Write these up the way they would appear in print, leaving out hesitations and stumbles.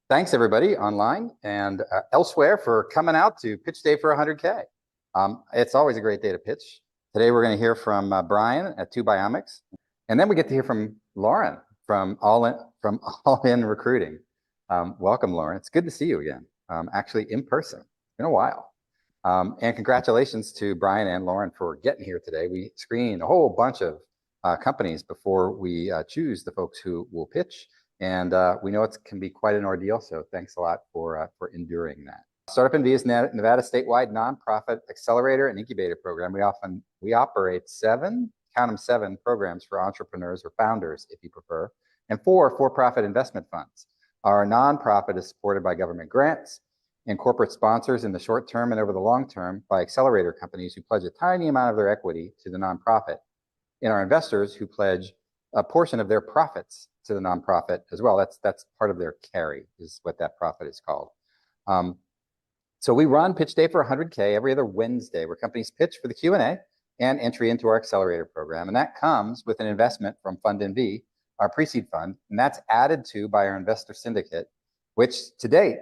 Thanks everybody online and elsewhere for coming out to Pitch Day for 100K. It's always a great day to pitch. Today we're going to hear from Brian at 2Biomics, and then we get to hear from Lauren from All In Recruiting. Welcome, Lauren. It's good to see you again, actually in person. It's been a while. And congratulations to Brian and Lauren for getting here today. We screen a whole bunch of companies before we choose the folks who will pitch. And we know it can be quite an ordeal, so thanks a lot for enduring that. StartUpNV is Nevada statewide nonprofit accelerator and incubator program. We operate seven programs for entrepreneurs or founders, if you prefer, and four for-profit investment funds. Our nonprofit is supported by government grants and corporate sponsors in the short term and over the long term by accelerator companies who pledge a tiny amount of their equity to the nonprofit, and our investors who pledge a portion of their profits to the nonprofit as well. That's part of their carry, is what that profit is called. So we run Pitch Day for 100K every other Wednesday, where companies pitch for the Q&A and entry into our accelerator program. And that comes with an investment from FundNV, our pre-seed fund, and that's added to by our investor syndicate, which to date,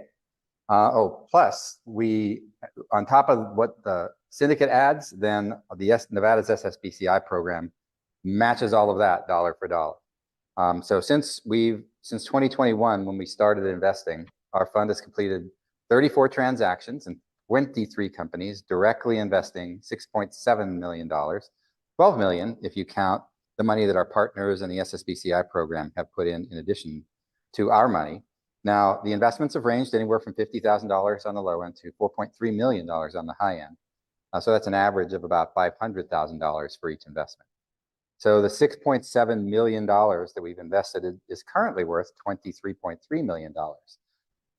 plus we, on top of what the syndicate adds, then the Nevada's SSBCI program matches all of that dollar for dollar. So since 2021, when we started investing, our fund has completed 34 transactions and 23 companies, directly investing $6.7 million, $12 million if you count the money that our partners in the SSBCI program have put in addition to our money. Now, the investments have ranged anywhere from $50,000 on the low end to $4.3 million on the high end. So that's an average of about $500,000 for each investment. So the $6.7 million that we've invested is currently worth $23.3 million.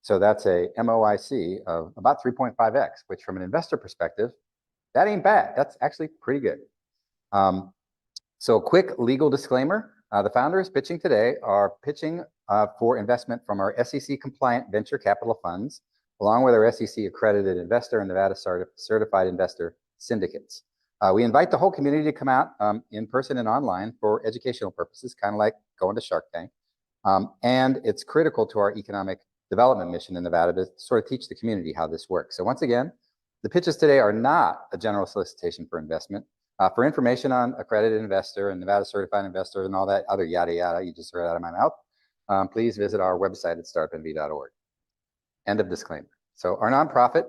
So that's a MOIC of about 3.5x, which from an investor perspective, that ain't bad. That's actually pretty good. So a quick legal disclaimer. The founders pitching today are pitching for investment from our SEC compliant venture capital funds, along with our SEC accredited investor and Nevada certified investor syndicates. We invite the whole community to come out in person and online for educational purposes, kind of like going to Shark Tank. And it's critical to our economic development mission in Nevada to sort of teach the community how this works. So once again, the pitches today are not a general solicitation for investment. For information on accredited investor and Nevada certified investor and all that other yada yada you just heard out of my mouth, please visit our website at startupnv.org. End of disclaimer. So our nonprofit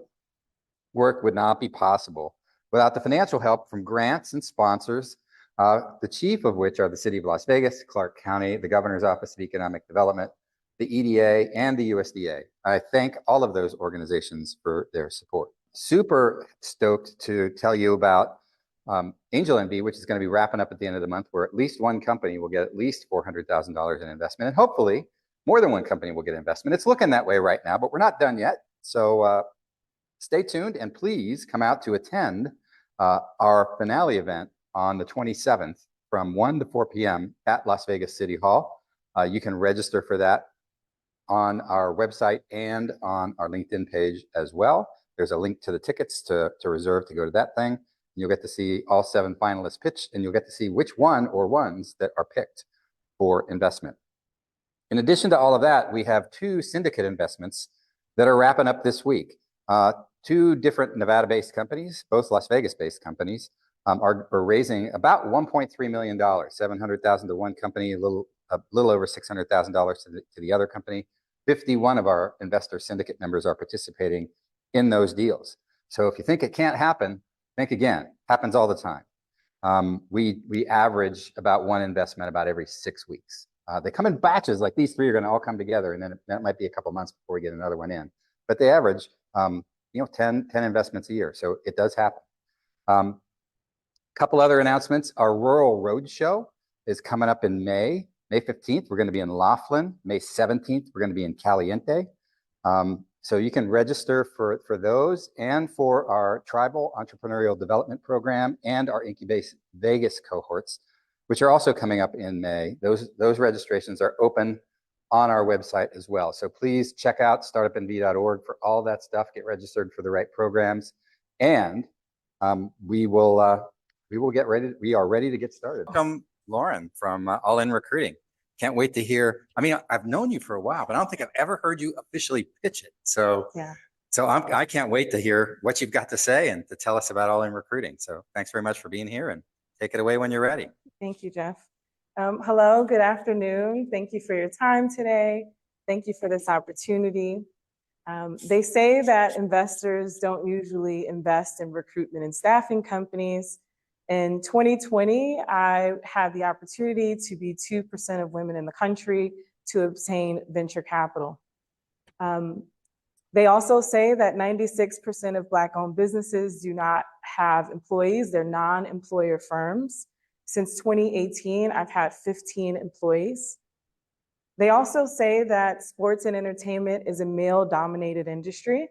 work would not be possible without the financial help from grants and sponsors, the chief of which are the City of Las Vegas, Clark County, the Governor's Office of Economic Development, the EDA, and the USDA. I thank all of those organizations for their support. Super stoked to tell you about Angel NV, which is going to be wrapping up at the end of the month, where at least one company will get at least $400,000 in investment, and hopefully more than one company will get investment. It's looking that way right now, but we're not done yet. So stay tuned and please come out to attend our finale event on the 27th from 1 to 4 p.m. at Las Vegas City Hall. You can register for that on our website and on our LinkedIn page as well. There's a link to the tickets to reserve to go to that thing. You'll get to see all 7 finalists pitch, and you'll get to see which one or ones that are picked for investment. In addition to all of that, we have 2 syndicate investments that are wrapping up this week. 2 different Nevada-based companies, both Las Vegas-based companies, are raising about $1.3 million, $700,000 to one company, a little over $600,000 to the other company. 51 of our investor syndicate members are participating in those deals. So if you think it can't happen, think again. Happens all the time. We average about one investment about every 6 weeks. They come in batches, like these 3 are going to all come together, and then that might be a couple months before we get another one in. But they average 10 investments a year. So it does happen. Couple other announcements. Our Rural Roadshow is coming up in May 15th. We're going to be in Laughlin. May 17th, we're going to be in Caliente. So you can register for those and for our Tribal Entrepreneurial Development Program and our Incubate Vegas cohorts, which are also coming up in May. Those registrations are open on our website as well. So please check out startupnv.org for all that stuff. Get registered for the right programs, and we will get ready. We are ready to get started. Welcome, Lauren from All In Recruiting. can't wait to hear. I mean, I've known you for a while, but I don't think I've ever heard you officially pitch it. So, Yeah. so I can't wait to hear what you've got to say and to tell us about All In Recruiting. So thanks very much for being here, and take it away when you're ready. Thank you, Jeff. Hello, good afternoon. Thank you for your time today. Thank you for this opportunity. They say that investors don't usually invest in recruitment and staffing companies. In 2020, I had the opportunity to be 2% of women in the country to obtain venture capital. They also say that 96% of Black-owned businesses do not have employees. They're non-employer firms. Since 2018, I've had 15 employees. They also say that sports and entertainment is a male-dominated industry.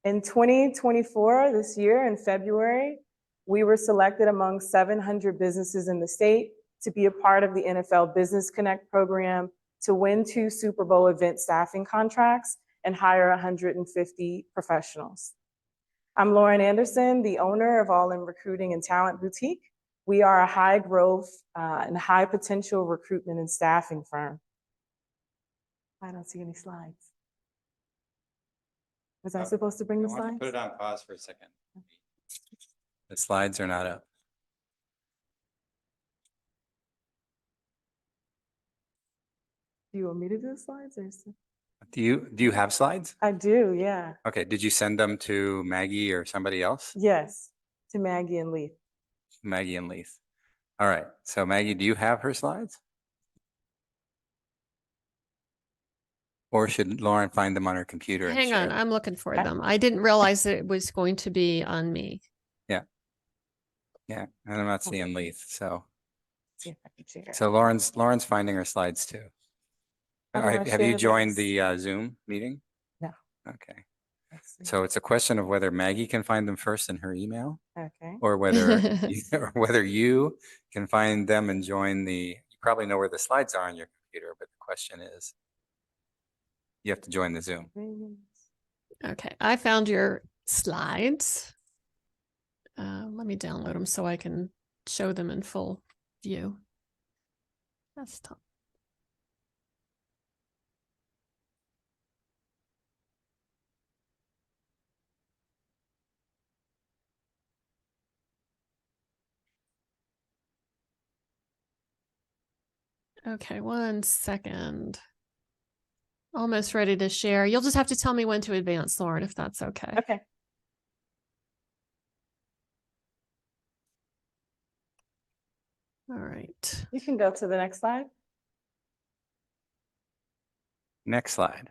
In 2024, this year, in February, we were selected among 700 businesses in the state to be a part of the NFL Business Connect program to win 2 Super Bowl event staffing contracts and hire 150 professionals. I'm Lauren Anderson, the owner of All In Recruiting and Talent Boutique. We are a high growth and high potential recruitment and staffing firm. I don't see any slides. Was I supposed to bring the slides? Put it on pause for a second. The slides are not up. Do you want me to do the slides or? Do you have slides? I do, yeah. Okay. Did you send them to Maggie or somebody else? Yes, to Maggie and Leith. Maggie and Leith. All right. So Maggie, do you have her slides? Or should Lauren find them on her computer? Hang on, I'm looking for them. I didn't realize that it was going to be on me. Yeah. Yeah, and I'm not seeing Leith, so. See if I can share. So Lauren's finding her slides too. How All do I right, have you share joined this? the Zoom meeting? No. Okay. Let's see. So it's a question of whether Maggie can find them first in her email, Okay. or whether you can find them and join the. You probably know where the slides are on your computer, but the question is, you have to join the Zoom. Okay, I found your slides. Let me download them so I can show them in full view. Desktop. Okay, 1 second. Almost ready to share. You'll just have to tell me when to advance, Lauren, if that's okay. Okay. All right. You can go to the next slide. Next slide.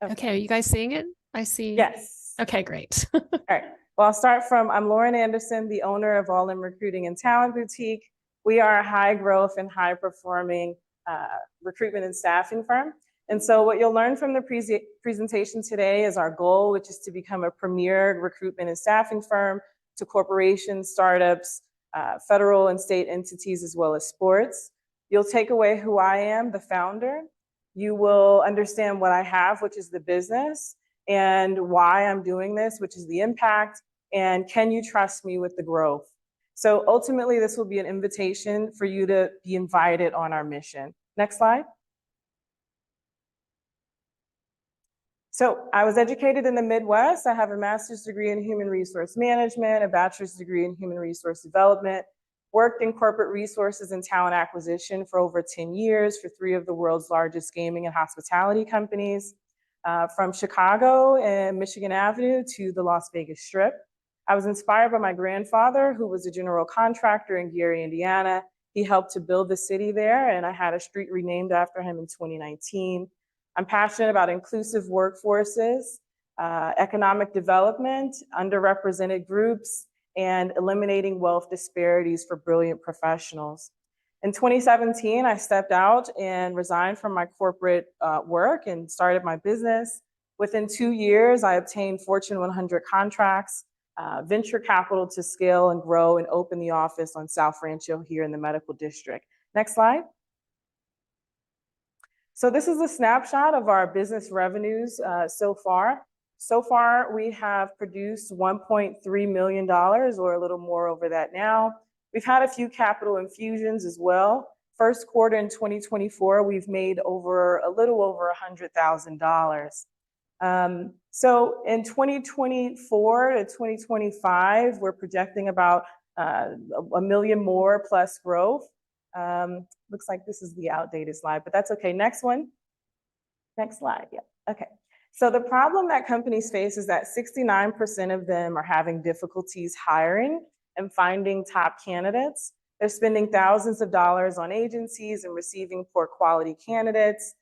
Okay, are you guys seeing it? I see. Yes. Okay, great. All right. Well, I'll start from, I'm Lauren Anderson, the owner of All In Recruiting and Talent Boutique. We are a high growth and high performing recruitment and staffing firm. And so what you'll learn from the presentation today is our goal, which is to become a premier recruitment and staffing firm to corporations, startups, federal and state entities, as well as sports. You'll take away who I am, the founder. You will understand what I have, which is the business, and why I'm doing this, which is the impact, and can you trust me with the growth? So ultimately, this will be an invitation for you to be invited on our mission. Next slide. So I was educated in the Midwest. I have a master's degree in human resource management, a bachelor's degree in human resource development, worked in corporate resources and talent acquisition for over 10 years for 3 of the world's largest gaming and hospitality companies, from Chicago and Michigan Avenue to the Las Vegas Strip. I was inspired by my grandfather, who was a general contractor in Gary, Indiana. He helped to build the city there, and I had a street renamed after him in 2019. I'm passionate about inclusive workforces, economic development, underrepresented groups, and eliminating wealth disparities for brilliant professionals. In 2017, I stepped out and resigned from my corporate work and started my business. Within 2 years, I obtained Fortune 100 contracts, venture capital to scale and grow, and open the office on South Rancho here in the medical district. Next slide. So this is a snapshot of our business revenues so far. So far, we have produced $1.3 million, or a little more over that now. We've had a few capital infusions as well. First quarter in 2024, we've made a little over $100,000. So in 2024 to 2025, we're projecting about $1 million more plus growth. Looks like this is the outdated slide, but that's okay. Next one. Next slide. Yeah. Okay. So the problem that companies face is that 69% of them are having difficulties hiring and finding top candidates. They're spending thousands of dollars on agencies and receiving poor quality candidates.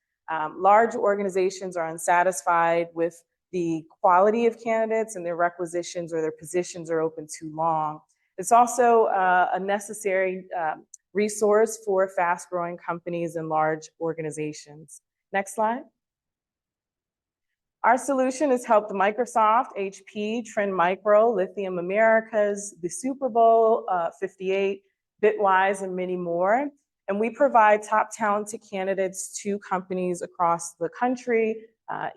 Large organizations are unsatisfied with the quality of candidates, and their requisitions or their positions are open too long. It's also a necessary resource for fast-growing companies and large organizations. Next slide. Our solution has helped Microsoft, HP, Trend Micro, Lithium Americas, the Super Bowl 58, Bitwise, and many more. And we provide top talented candidates to companies across the country,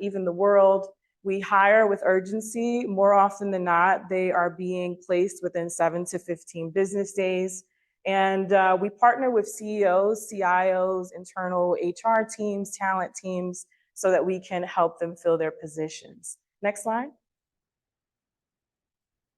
even the world. We hire with urgency. More often than not, they are being placed within 7 to 15 business days. And we partner with CEOs, CIOs, internal HR teams, talent teams, so that we can help them fill their positions. Next slide.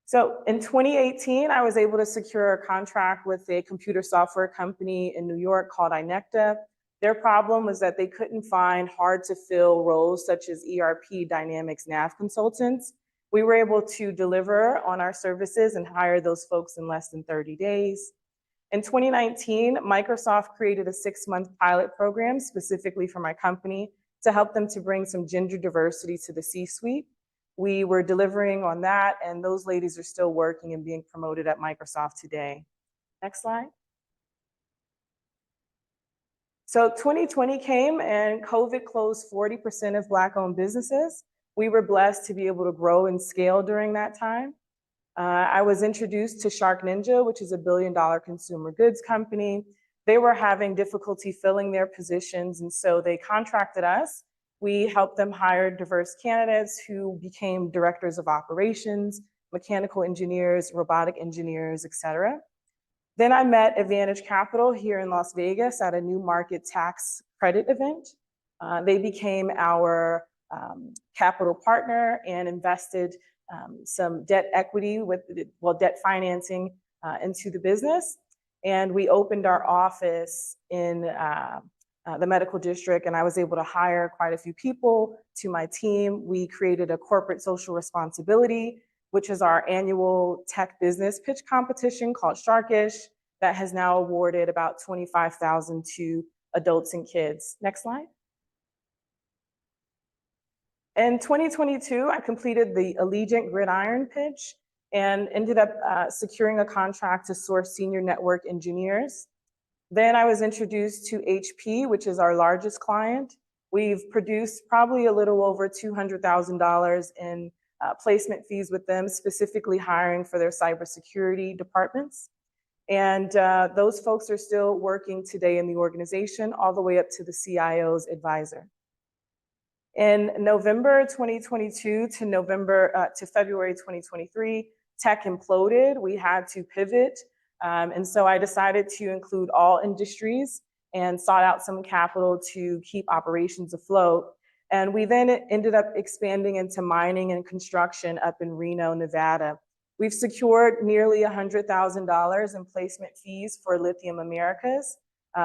So in 2018, I was able to secure a contract with a computer software company in New York called Inecta. Their problem was that they couldn't find hard to fill roles such as ERP Dynamics Nav consultants. We were able to deliver on our services and hire those folks in less than 30 days. In 2019, Microsoft created a 6-month pilot program specifically for my company to help them to bring some gender diversity to the C-suite. We were delivering on that, and those ladies are still working and being promoted at Microsoft today. Next slide. So 2020 came and COVID closed 40% of Black-owned businesses. We were blessed to be able to grow and scale during that time. I was introduced to Shark Ninja, which is a billion-dollar consumer goods company. They were having difficulty filling their positions, and so they contracted us. We helped them hire diverse candidates who became directors of operations, mechanical engineers, robotic engineers, et cetera. Then I met Advantage Capital here in Las Vegas at a new market tax credit event. They became our capital partner and invested some debt equity debt financing into the business. And we opened our office in the medical district, and I was able to hire quite a few people to my team. We created a corporate social responsibility, which is our annual tech business pitch competition called Sharkish, that has now awarded about $25,000 to adults and kids. Next slide. In 2022, I completed the Allegiant Gridiron pitch and ended up securing a contract to source senior network engineers. Then I was introduced to HP, which is our largest client. We've produced probably a little over $200,000 in placement fees with them, specifically hiring for their cybersecurity departments. And those folks are still working today in the organization, all the way up to the CIO's advisor. In November 2022 to February 2023, tech imploded. We had to pivot. And so I decided to include all industries and sought out some capital to keep operations afloat. And we then ended up expanding into mining and construction up in Reno, Nevada. We've secured nearly $100,000 in placement fees for Lithium Americas.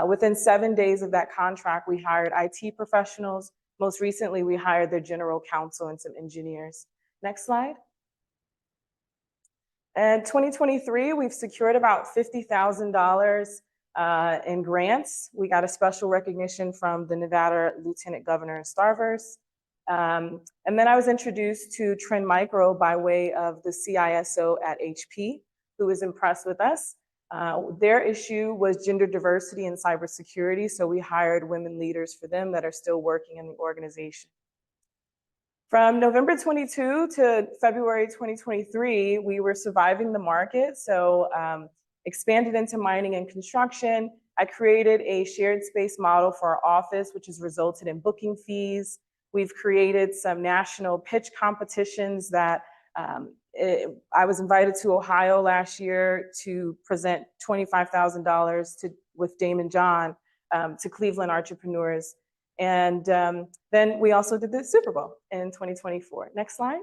Within 7 days of that contract, we hired IT professionals. Most recently, we hired their general counsel and some engineers. Next slide. In 2023, we've secured about $50,000 in grants. We got a special recognition from the Nevada Lieutenant Governor and Starverse. And then I was introduced to Trend Micro by way of the CISO at HP, who was impressed with us. Their issue was gender diversity and cybersecurity, so we hired women leaders for them that are still working in the organization. From November 22 to February 2023, we were surviving the market, so expanded into mining and construction. I created a shared space model for our office, which has resulted in booking fees. We've created some national pitch competitions that I was invited to Ohio last year to present $25,000 with Damon John to Cleveland entrepreneurs. And then we also did the Super Bowl in 2024. Next slide.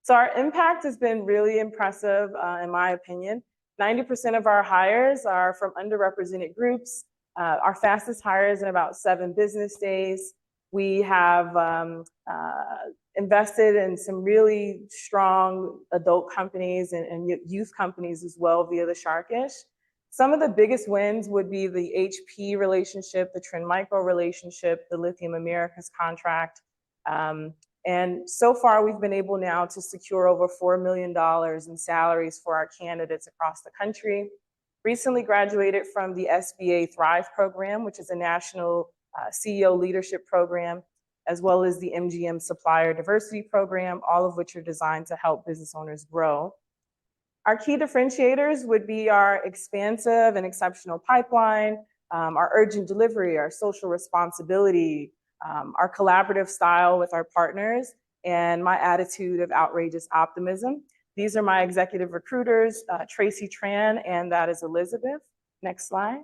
So our impact has been really impressive, in my opinion. 90% of our hires are from underrepresented groups. Our fastest hires in about 7 business days. We have invested in some really strong adult companies and youth companies as well via the Sharkish. Some of the biggest wins would be the HP relationship, the Trend Micro relationship, the Lithium Americas contract. And so far, we've been able now to secure over $4 million in salaries for our candidates across the country. Recently graduated from the SBA Thrive program, which is a national CEO leadership program, as well as the MGM Supplier Diversity Program, all of which are designed to help business owners grow. Our key differentiators would be our expansive and exceptional pipeline, our urgent delivery, our social responsibility, our collaborative style with our partners, and my attitude of outrageous optimism. These are my executive recruiters, Tracy Tran, and that is Elizabeth. Next slide.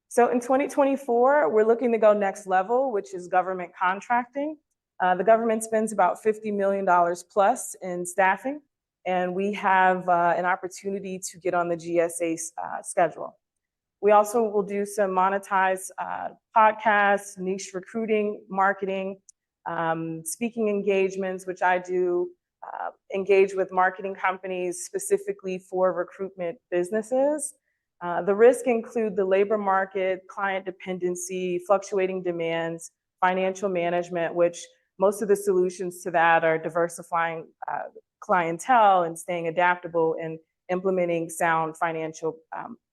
So in 2024, we're looking to go next level, which is government contracting. The government spends about $50 million plus in staffing, and we have an opportunity to get on the GSA schedule. We also will do some monetized podcasts, niche recruiting, marketing, speaking engagements, which I do engage with marketing companies specifically for recruitment businesses. The risks include the labor market, client dependency, fluctuating demands, financial management, which most of the solutions to that are diversifying clientele and staying adaptable and implementing sound financial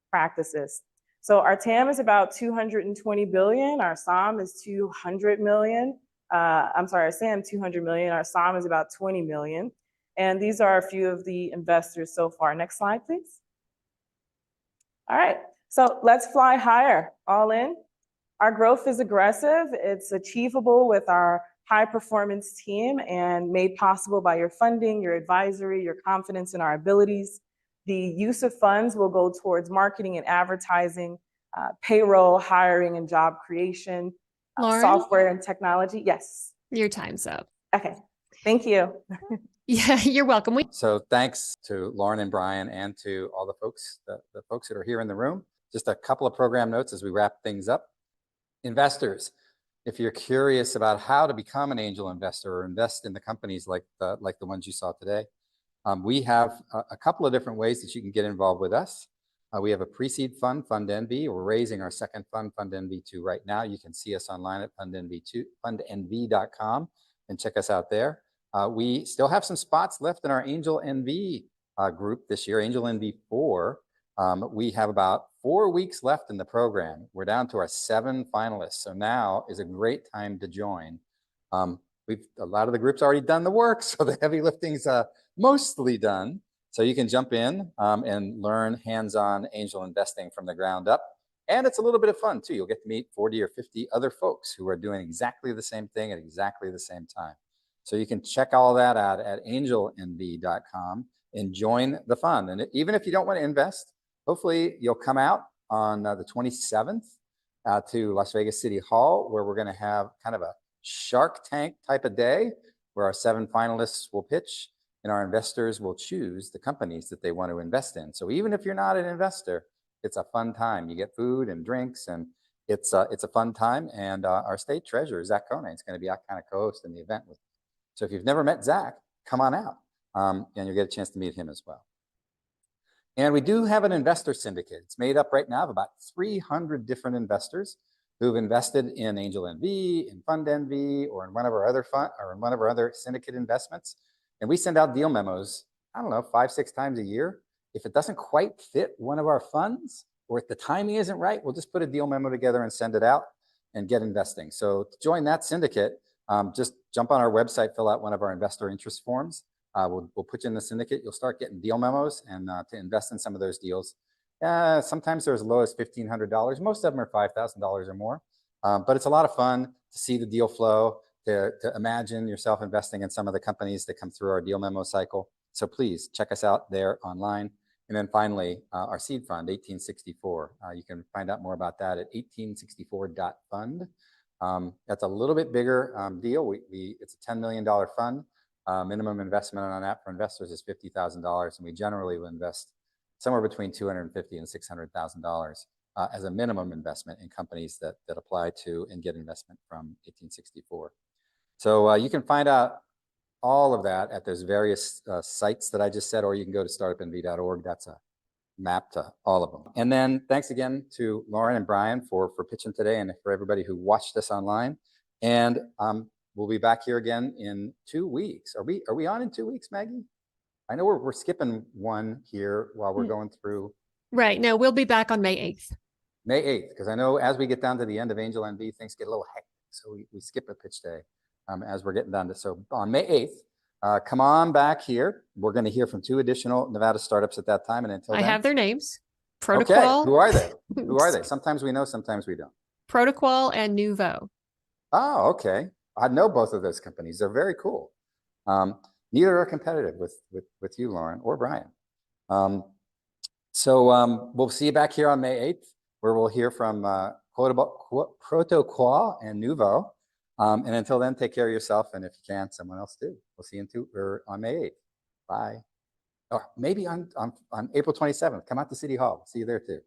practices. So our TAM is about 220 billion. Our SOM is 200 million. I'm sorry, our SAM 200 million. Our SOM is about 20 million. And these are a few of the investors so far. Next slide, please. All right, so let's fly higher, all in. Our growth is aggressive. It's achievable with our high performance team and made possible by your funding, your advisory, your confidence in our abilities. The use of funds will go towards marketing and advertising, payroll, hiring, and job creation, software and technology. Yes. Your time's up. Okay, thank you. Yeah, you're welcome. So thanks to Lauren and Brian and to all the folks that are here in the room. Just a couple of program notes as we wrap things up. Investors, if you're curious about how to become an angel investor or invest in the companies like the ones you saw today, we have a couple of different ways that you can get involved with us. We have a pre-seed fund, FundNV. We're raising our second fund, FundNV2, right now. You can see us online at fundnv.com and check us out there. We still have some spots left in our Angel NV group this year, Angel NV4. We have about 4 weeks left in the program. We're down to our 7 finalists. So now is a great time to join. A lot of the groups already done the work, so the heavy lifting's mostly done. So you can jump in and learn hands-on angel investing from the ground up. And it's a little bit of fun too. You'll get to meet 40 or 50 other folks who are doing exactly the same thing at exactly the same time. So you can check all that out at angelnv.com and join the fun. And even if you don't want to invest, hopefully you'll come out on the 27th to Las Vegas City Hall, where we're going to have kind of a Shark Tank type of day where our 7 finalists will pitch and our investors will choose the companies that they want to invest in. So even if you're not an investor, it's a fun time. You get food and drinks, and it's a fun time. And our state treasurer, Zach Conant, is going to be kind of co-hosting the event with me. So if you've never met Zach, come on out, and you'll get a chance to meet him as well. And we do have an investor syndicate. It's made up right now of about 300 different investors who've invested in Angel NV, in Fund NV, or in one of our other syndicate investments. And we send out deal memos, I don't know, 5-6 times a year. If it doesn't quite fit one of our funds, or if the timing isn't right, we'll just put a deal memo together and send it out and get investing. So to join that syndicate, just jump on our website, fill out one of our investor interest forms. We'll put you in the syndicate. You'll start getting deal memos and to invest in some of those deals. Sometimes they're as low as $1,500. Most of them are $5,000 or more. But it's a lot of fun to see the deal flow, to imagine yourself investing in some of the companies that come through our deal memo cycle. So please check us out there online. And then finally, our seed fund, 1864. You can find out more about that at 1864.fund. That's a little bit bigger deal. It's a $10 million fund. Minimum investment on that for investors is $50,000, and we generally will invest somewhere between $250,000 and $600,000 as a minimum investment in companies that apply to and get investment from 1864. So you can find out all of that at those various sites that I just said, or you can go to startupnv.org. That's a map to all of them. And then thanks again to Lauren and Brian for pitching today, and for everybody who watched us online. And we'll be back here again in 2 weeks. Are we on in 2 weeks, Maggie? I know we're skipping one here while we're going through. Right. No, we'll be back on May 8th. May 8th, because I know as we get down to the end of Angel NV, things get a little hectic. So we skip a pitch day as we're getting down to. So on May 8th, come on back here. We're going to hear from 2 additional Nevada startups at that time. And until I then, have their names. Protocol. Okay, who are they? Who are they? Sometimes we know, sometimes we don't. Protocol and Nouveau. Oh, okay. I know both of those companies. They're very cool. Neither are competitive with you, Lauren, or Brian. So we'll see you back here on May 8th, where we'll hear from Protocol and Nouveau. And until then, take care of yourself, and if you can, someone else too. We'll see you on May 8th. Bye. Or maybe on April 27th. Come out to City Hall. See you there too.